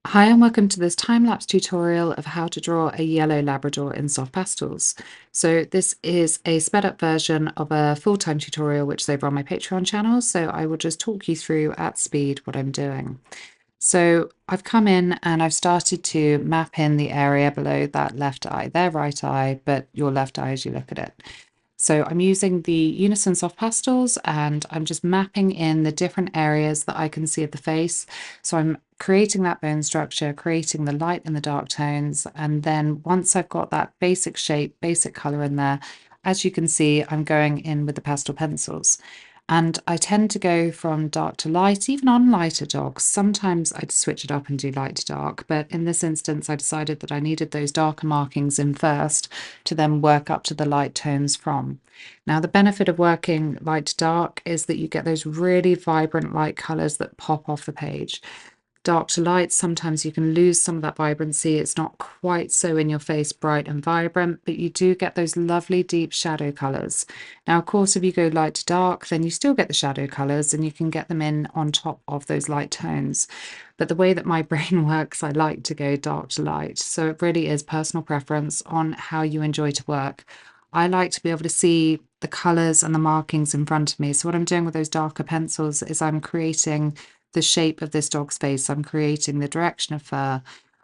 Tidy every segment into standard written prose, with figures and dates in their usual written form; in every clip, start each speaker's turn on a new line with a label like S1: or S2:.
S1: Hi and welcome to this time-lapse tutorial of how to draw a yellow Labrador in soft pastels. So this is a sped up version of a full-time tutorial which is over on my Patreon channel, so I will just talk you through at speed what I'm doing. So I've come in and I've started to map in the area below that left eye, their right eye, but your left eye as you look at it. So I'm using the Unison soft pastels and I'm just mapping in the different areas that I can see of the face. So I'm creating that bone structure, creating the light and the dark tones. And then once I've got that basic shape, basic color in there, as you can see, I'm going in with the pastel pencils. And I tend to go from dark to light, even on lighter dogs. Sometimes I'd switch it up and do light to dark, but in this instance, I decided that I needed those darker markings in first to then work up to the light tones from. Now, the benefit of working light to dark is that you get those really vibrant light colors that pop off the page. Dark to light, sometimes you can lose some of that vibrancy. It's not quite so in your face bright and vibrant, but you do get those lovely deep shadow colors. Now, of course, if you go light to dark, then you still get the shadow colors and you can get them in on top of those light tones. But the way that my brain works, I like to go dark to light. So it really is personal preference on how you enjoy to work. I like to be able to see the colors and the markings in front of me. So what I'm doing with those darker pencils is I'm creating the shape of this dog's face. I'm creating the direction of fur,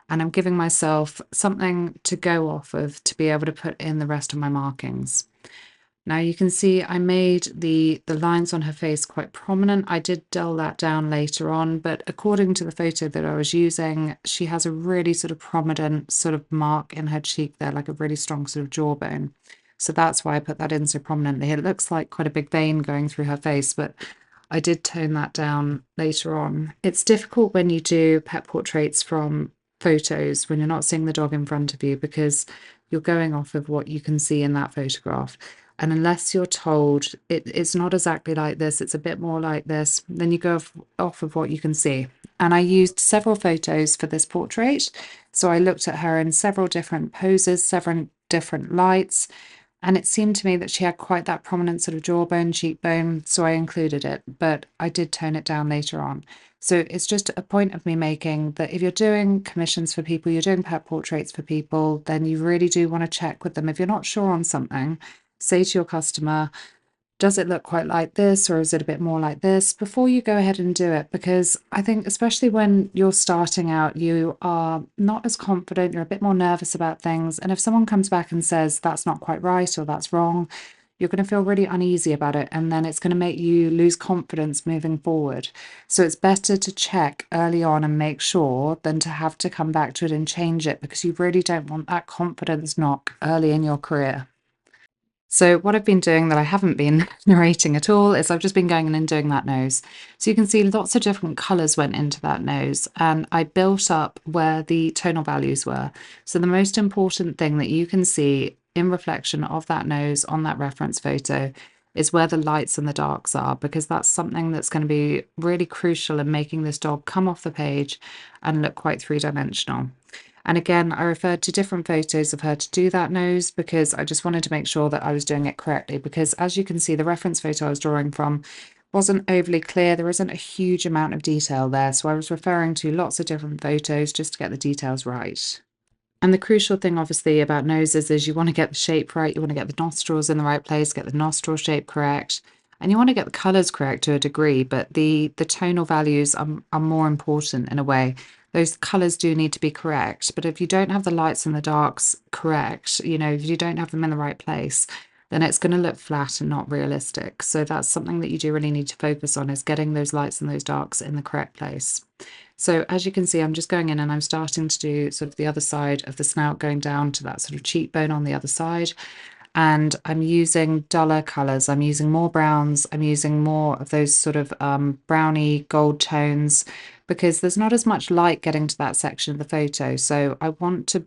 S1: and I'm giving myself something to go off of to be able to put in the rest of my markings. Now you can see I made the lines on her face quite prominent. I did dull that down later on, but according to the photo that I was using, she has a really sort of prominent sort of mark in her cheek there, like a really strong sort of jawbone. So that's why I put that in so prominently. It looks like quite a big vein going through her face, but I did tone that down later on. It's difficult when you do pet portraits from photos when you're not seeing the dog in front of you because you're going off of what you can see in that photograph. And unless you're told it's not exactly like this, it's a bit more like this, then you go off of what you can see. And I used several photos for this portrait. So I looked at her in several different poses, several different lights, and it seemed to me that she had quite that prominent sort of jawbone, cheekbone, so I included it, but I did tone it down later on. So it's just a point of me making that if you're doing commissions for people, you're doing pet portraits for people, then you really do want to check with them. If you're not sure on something, say to your customer, does it look quite like this or is it a bit more like this before you go ahead and do it? Because I think especially when you're starting out, you are not as confident, you're a bit more nervous about things. And if someone comes back and says that's not quite right or that's wrong, you're going to feel really uneasy about it. And then it's going to make you lose confidence moving forward. So it's better to check early on and make sure than to have to come back to it and change it because you really don't want that confidence knock early in your career. So what I've been doing that I haven't been narrating at all is I've just been going in and doing that nose. So you can see lots of different colours went into that nose and I built up where the tonal values were. So the most important thing that you can see in reflection of that nose on that reference photo is where the lights and the darks are, because that's something that's going to be really crucial in making this dog come off the page and look quite three-dimensional. And again, I referred to different photos of her to do that nose because I just wanted to make sure that I was doing it correctly. Because as you can see, the reference photo I was drawing from wasn't overly clear. There isn't a huge amount of detail there. So I was referring to lots of different photos just to get the details right. And the crucial thing, obviously, about noses is you want to get the shape right. You want to get the nostrils in the right place, get the nostril shape correct. And you want to get the colours correct to a degree, but the tonal values are more important in a way. Those colours do need to be correct, but if you don't have the lights and the darks correct, if you don't have them in the right place, then it's going to look flat and not realistic. So that's something that you do really need to focus on, is getting those lights and those darks in the correct place. So as you can see, I'm just going in and I'm starting to do sort of the other side of the snout, going down to that sort of cheekbone on the other side. And I'm using duller colours. I'm using more browns. I'm using more of those sort of browny gold tones because there's not as much light getting to that section of the photo. So I want to,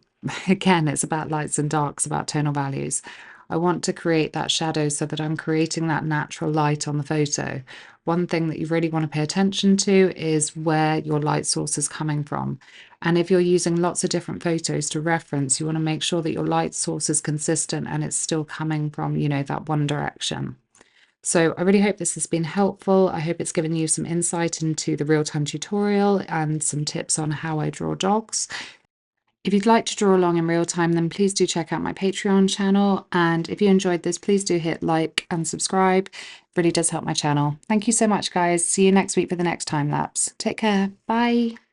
S1: again, it's about lights and darks, about tonal values. I want to create that shadow so that I'm creating that natural light on the photo. One thing that you really want to pay attention to is where your light source is coming from. And if you're using lots of different photos to reference, you want to make sure that your light source is consistent and it's still coming from, that one direction. So I really hope this has been helpful. I hope it's given you some insight into the real-time tutorial and some tips on how I draw dogs. If you'd like to draw along in real time, then please do check out my Patreon channel. And if you enjoyed this, please do hit like and subscribe. It really does help my channel. Thank you so much, guys. See you next week for the next time lapse. Take care. Bye.